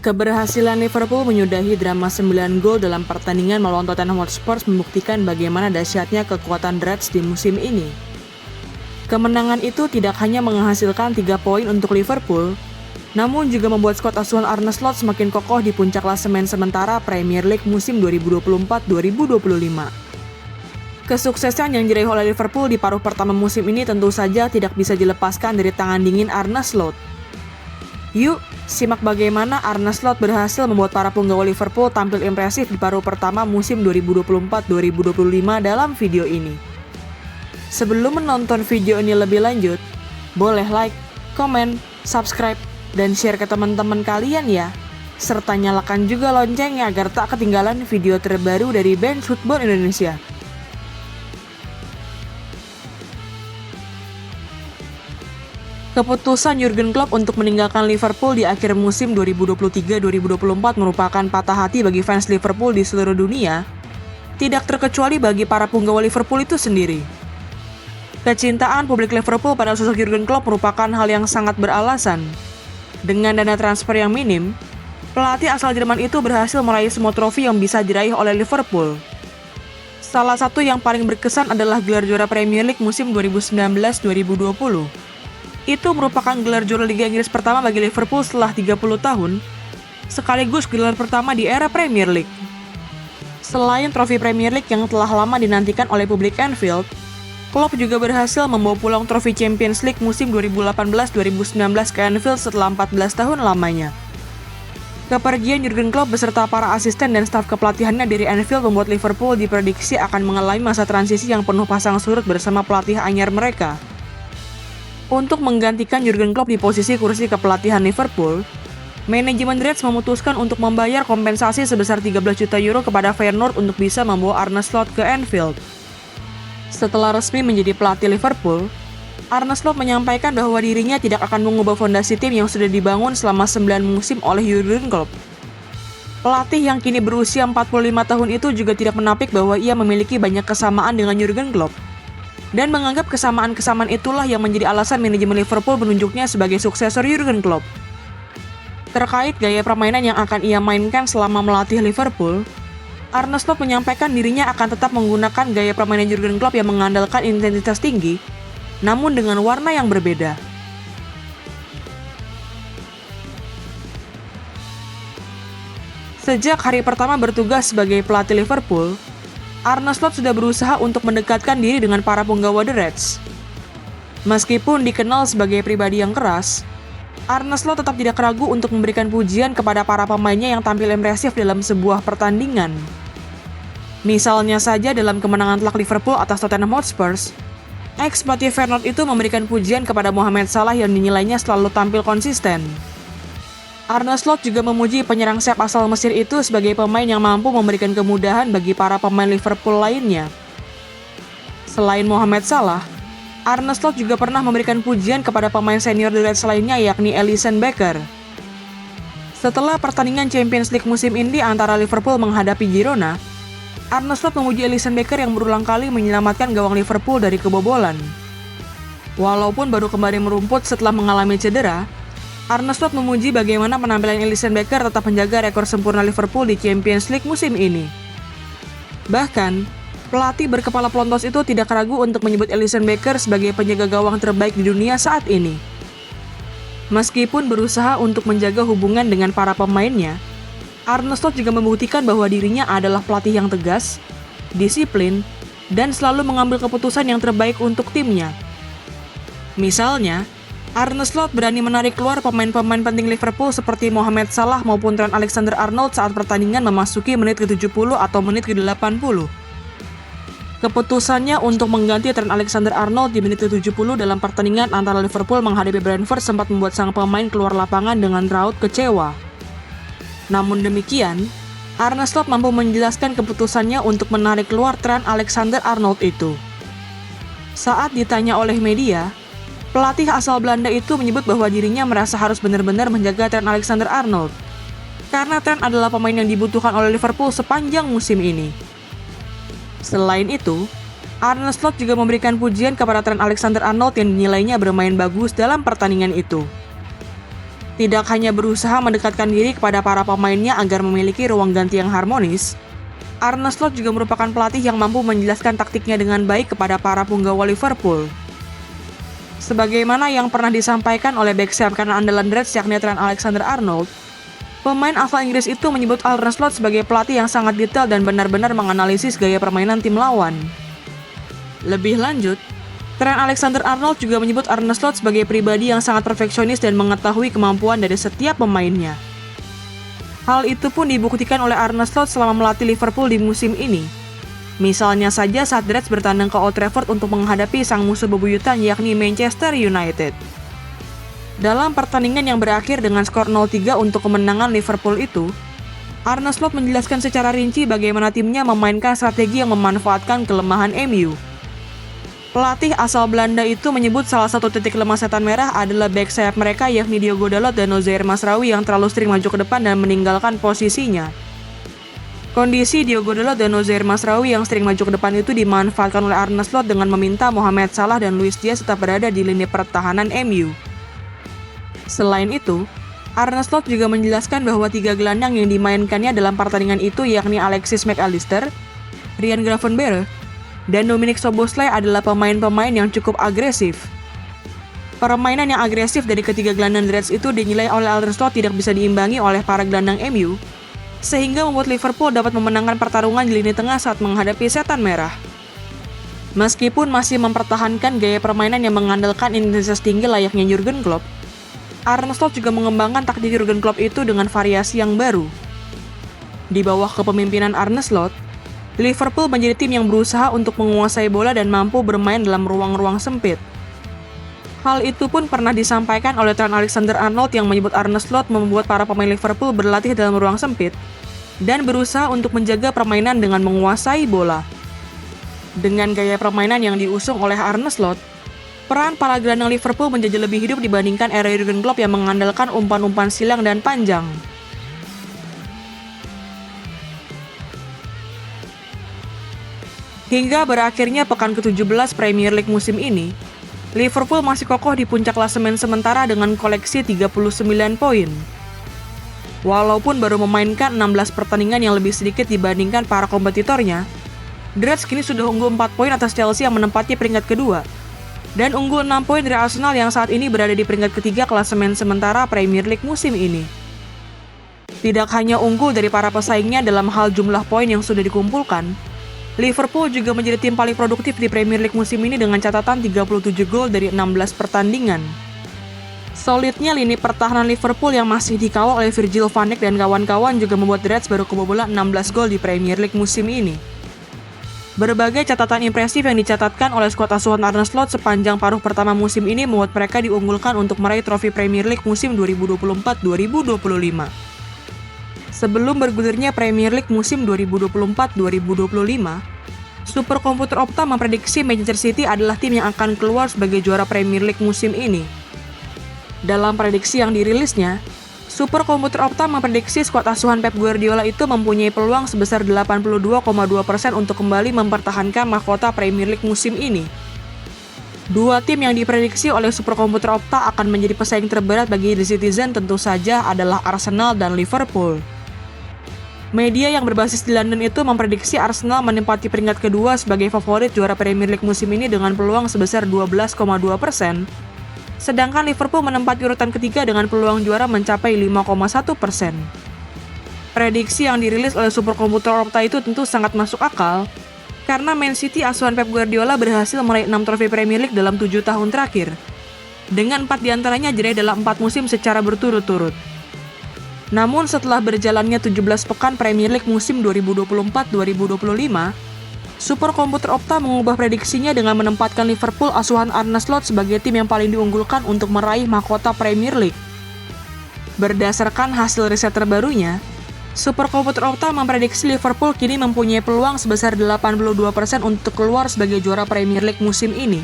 Keberhasilan Liverpool menyudahi drama 9 gol dalam pertandingan melawan Tottenham Hotspur membuktikan bagaimana dahsyatnya kekuatan Reds di musim ini. Kemenangan itu tidak hanya menghasilkan 3 poin untuk Liverpool, namun juga membuat skuad asuhan Arne Slot semakin kokoh di puncak klasemen sementara Premier League musim 2024-2025. Kesuksesan yang diraih oleh Liverpool di paruh pertama musim ini tentu saja tidak bisa dilepaskan dari tangan dingin Arne Slot. Yuk, simak bagaimana Arne Slot berhasil membuat para punggawa Liverpool tampil impresif di paruh pertama musim 2024-2025 dalam video ini. Sebelum menonton video ini lebih lanjut, boleh like, komen, subscribe, dan share ke teman-teman kalian ya. Serta nyalakan juga loncengnya agar tak ketinggalan video terbaru dari Bench Football Indonesia. Keputusan Jurgen Klopp untuk meninggalkan Liverpool di akhir musim 2023-2024 merupakan patah hati bagi fans Liverpool di seluruh dunia, tidak terkecuali bagi para punggawa Liverpool itu sendiri. Kecintaan publik Liverpool pada sosok Jurgen Klopp merupakan hal yang sangat beralasan. Dengan dana transfer yang minim, pelatih asal Jerman itu berhasil meraih semua trofi yang bisa diraih oleh Liverpool. Salah satu yang paling berkesan adalah gelar juara Premier League musim 2019-2020. Itu merupakan gelar juara Liga Inggris pertama bagi Liverpool setelah 30 tahun, sekaligus gelar pertama di era Premier League. Selain trofi Premier League yang telah lama dinantikan oleh publik Anfield, Klopp juga berhasil membawa pulang trofi Champions League musim 2018-2019 ke Anfield setelah 14 tahun lamanya. Kepergian Jurgen Klopp beserta para asisten dan staf kepelatihannya dari Anfield membuat Liverpool diprediksi akan mengalami masa transisi yang penuh pasang surut bersama pelatih anyar mereka. Untuk menggantikan Jurgen Klopp di posisi kursi kepelatihan Liverpool, manajemen Reds memutuskan untuk membayar kompensasi sebesar 13 juta euro kepada Feyenoord untuk bisa membawa Arne Slot ke Anfield. Setelah resmi menjadi pelatih Liverpool, Arne Slot menyampaikan bahwa dirinya tidak akan mengubah fondasi tim yang sudah dibangun selama 9 musim oleh Jurgen Klopp. Pelatih yang kini berusia 45 tahun itu juga tidak menampik bahwa ia memiliki banyak kesamaan dengan Jurgen Klopp, dan menganggap kesamaan-kesamaan itulah yang menjadi alasan manajemen Liverpool menunjuknya sebagai suksesor Jurgen Klopp. Terkait gaya permainan yang akan ia mainkan selama melatih Liverpool, Arne Slot menyampaikan dirinya akan tetap menggunakan gaya permainan Jurgen Klopp yang mengandalkan intensitas tinggi, namun dengan warna yang berbeda. Sejak hari pertama bertugas sebagai pelatih Liverpool, Arne Slot sudah berusaha untuk mendekatkan diri dengan para punggawa The Reds. Meskipun dikenal sebagai pribadi yang keras, Arne Slot tetap tidak ragu untuk memberikan pujian kepada para pemainnya yang tampil impresif dalam sebuah pertandingan. Misalnya saja dalam kemenangan telak Liverpool atas Tottenham Hotspur, ex-pelatih Feyenoord itu memberikan pujian kepada Mohamed Salah yang dinilainya selalu tampil konsisten. Arne Slot juga memuji penyerang sayap asal Mesir itu sebagai pemain yang mampu memberikan kemudahan bagi para pemain Liverpool lainnya. Selain Mohamed Salah, Arne Slot juga pernah memberikan pujian kepada pemain senior The Reds lainnya yakni Alisson Becker. Setelah pertandingan Champions League musim ini antara Liverpool menghadapi Girona, Arne Slot memuji Alisson Becker yang berulang kali menyelamatkan gawang Liverpool dari kebobolan. Walaupun baru kembali merumput setelah mengalami cedera, Arne Slot memuji bagaimana penampilan Alisson Becker tetap menjaga rekor sempurna Liverpool di Champions League musim ini. Bahkan, pelatih berkepala pelontos itu tidak ragu untuk menyebut Alisson Becker sebagai penjaga gawang terbaik di dunia saat ini. Meskipun berusaha untuk menjaga hubungan dengan para pemainnya, Arne Slot juga membuktikan bahwa dirinya adalah pelatih yang tegas, disiplin, dan selalu mengambil keputusan yang terbaik untuk timnya. Misalnya, Arne Slot berani menarik keluar pemain-pemain penting Liverpool seperti Mohamed Salah maupun Trent Alexander-Arnold saat pertandingan memasuki menit ke-70 atau menit ke-80. Keputusannya untuk mengganti Trent Alexander-Arnold di menit ke-70 dalam pertandingan antara Liverpool menghadapi Brentford sempat membuat sang pemain keluar lapangan dengan raut kecewa. Namun demikian, Arne Slot mampu menjelaskan keputusannya untuk menarik keluar Trent Alexander-Arnold itu. Saat ditanya oleh media, pelatih asal Belanda itu menyebut bahwa dirinya merasa harus benar-benar menjaga Trent Alexander-Arnold, karena Trent adalah pemain yang dibutuhkan oleh Liverpool sepanjang musim ini. Selain itu, Arne Slot juga memberikan pujian kepada Trent Alexander-Arnold yang dinilainya bermain bagus dalam pertandingan itu. Tidak hanya berusaha mendekatkan diri kepada para pemainnya agar memiliki ruang ganti yang harmonis, Arne Slot juga merupakan pelatih yang mampu menjelaskan taktiknya dengan baik kepada para punggawa Liverpool. Sebagaimana yang pernah disampaikan oleh bek sayap kanan andalan Reds yakni Trent Alexander-Arnold, pemain asal Inggris itu menyebut Arne Slot sebagai pelatih yang sangat detail dan benar-benar menganalisis gaya permainan tim lawan. Lebih lanjut, Trent Alexander-Arnold juga menyebut Arne Slot sebagai pribadi yang sangat perfeksionis dan mengetahui kemampuan dari setiap pemainnya. Hal itu pun dibuktikan oleh Arne Slot selama melatih Liverpool di musim ini. Misalnya saja saat Reds bertandang ke Old Trafford untuk menghadapi sang musuh bebuyutan yakni Manchester United. Dalam pertandingan yang berakhir dengan skor 0-3 untuk kemenangan Liverpool itu, Arne Slot menjelaskan secara rinci bagaimana timnya memainkan strategi yang memanfaatkan kelemahan MU. Pelatih asal Belanda itu menyebut salah satu titik lemah Setan Merah adalah bek sayap mereka yakni Diogo Dalot dan Nozair Masraoui yang terlalu sering maju ke depan dan meninggalkan posisinya. Kondisi Diogo Dalot dan Nozair Masraoui yang sering maju ke depan itu dimanfaatkan oleh Arne Slot dengan meminta Mohamed Salah dan Luis Diaz tetap berada di lini pertahanan MU. Selain itu, Arne Slot juga menjelaskan bahwa 3 gelandang yang dimainkannya dalam pertandingan itu yakni Alexis Mac Allister, Ryan Gravenberch, dan Dominik Szoboszlai adalah pemain-pemain yang cukup agresif. Permainan yang agresif dari ketiga gelandang Reds itu dinilai oleh Arne Slot tidak bisa diimbangi oleh para gelandang MU, sehingga membuat Liverpool dapat memenangkan pertarungan di lini tengah saat menghadapi Setan Merah. Meskipun masih mempertahankan gaya permainan yang mengandalkan intensitas tinggi layaknya Jurgen Klopp, Arne Slot juga mengembangkan taktik Jurgen Klopp itu dengan variasi yang baru. Di bawah kepemimpinan Arne Slot, Liverpool menjadi tim yang berusaha untuk menguasai bola dan mampu bermain dalam ruang-ruang sempit. Hal itu pun pernah disampaikan oleh Trent Alexander-Arnold yang menyebut Arne Slot membuat para pemain Liverpool berlatih dalam ruang sempit dan berusaha untuk menjaga permainan dengan menguasai bola. Dengan gaya permainan yang diusung oleh Arne Slot, peran para gelandang Liverpool menjadi lebih hidup dibandingkan era Jurgen Klopp yang mengandalkan umpan-umpan silang dan panjang. Hingga berakhirnya pekan ke-17 Premier League musim ini, Liverpool masih kokoh di puncak klasemen sementara dengan koleksi 39 poin. Walaupun baru memainkan 16 pertandingan yang lebih sedikit dibandingkan para kompetitornya, The Reds kini sudah unggul 4 poin atas Chelsea yang menempati peringkat kedua, dan unggul 6 poin dari Arsenal yang saat ini berada di peringkat ketiga klasemen sementara Premier League musim ini. Tidak hanya unggul dari para pesaingnya dalam hal jumlah poin yang sudah dikumpulkan, Liverpool juga menjadi tim paling produktif di Premier League musim ini dengan catatan 37 gol dari 16 pertandingan. Solidnya lini pertahanan Liverpool yang masih dikawal oleh Virgil van Dijk dan kawan-kawan juga membuat The Reds baru kebobolan 16 gol di Premier League musim ini. Berbagai catatan impresif yang dicatatkan oleh skuad asuhan Arne Slot sepanjang paruh pertama musim ini membuat mereka diunggulkan untuk meraih trofi Premier League musim 2024-2025. Sebelum bergulirnya Premier League musim 2024-2025, Superkomputer Opta memprediksi Manchester City adalah tim yang akan keluar sebagai juara Premier League musim ini. Dalam prediksi yang dirilisnya, Superkomputer Opta memprediksi skuad asuhan Pep Guardiola itu mempunyai peluang sebesar 82,2% untuk kembali mempertahankan mahkota Premier League musim ini. Dua tim yang diprediksi oleh Superkomputer Opta akan menjadi pesaing terberat bagi The Citizen tentu saja adalah Arsenal dan Liverpool. Media yang berbasis di London itu memprediksi Arsenal menempati peringkat kedua sebagai favorit juara Premier League musim ini dengan peluang sebesar 12,2%, sedangkan Liverpool menempati urutan ketiga dengan peluang juara mencapai 5,1%. Prediksi yang dirilis oleh Superkomputer Opta itu tentu sangat masuk akal, karena Man City asuhan Pep Guardiola berhasil meraih 6 trofi Premier League dalam 7 tahun terakhir, dengan 4 diantaranya diraih dalam 4 musim secara berturut-turut. Namun setelah berjalannya 17 pekan Premier League musim 2024-2025, Superkomputer Opta mengubah prediksinya dengan menempatkan Liverpool asuhan Arne Slot sebagai tim yang paling diunggulkan untuk meraih mahkota Premier League. Berdasarkan hasil riset terbarunya, Superkomputer Opta memprediksi Liverpool kini mempunyai peluang sebesar 82% untuk keluar sebagai juara Premier League musim ini.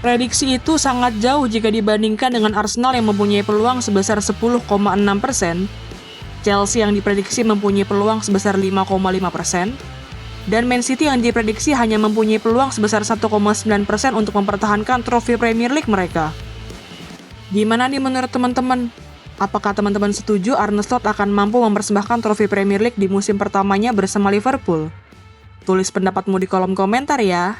Prediksi itu sangat jauh jika dibandingkan dengan Arsenal yang mempunyai peluang sebesar 10,6%, Chelsea yang diprediksi mempunyai peluang sebesar 5,5%, dan Man City yang diprediksi hanya mempunyai peluang sebesar 1,9% untuk mempertahankan trofi Premier League mereka. Gimana nih menurut teman-teman? Apakah teman-teman setuju Arne Slot akan mampu mempersembahkan trofi Premier League di musim pertamanya bersama Liverpool? Tulis pendapatmu di kolom komentar ya.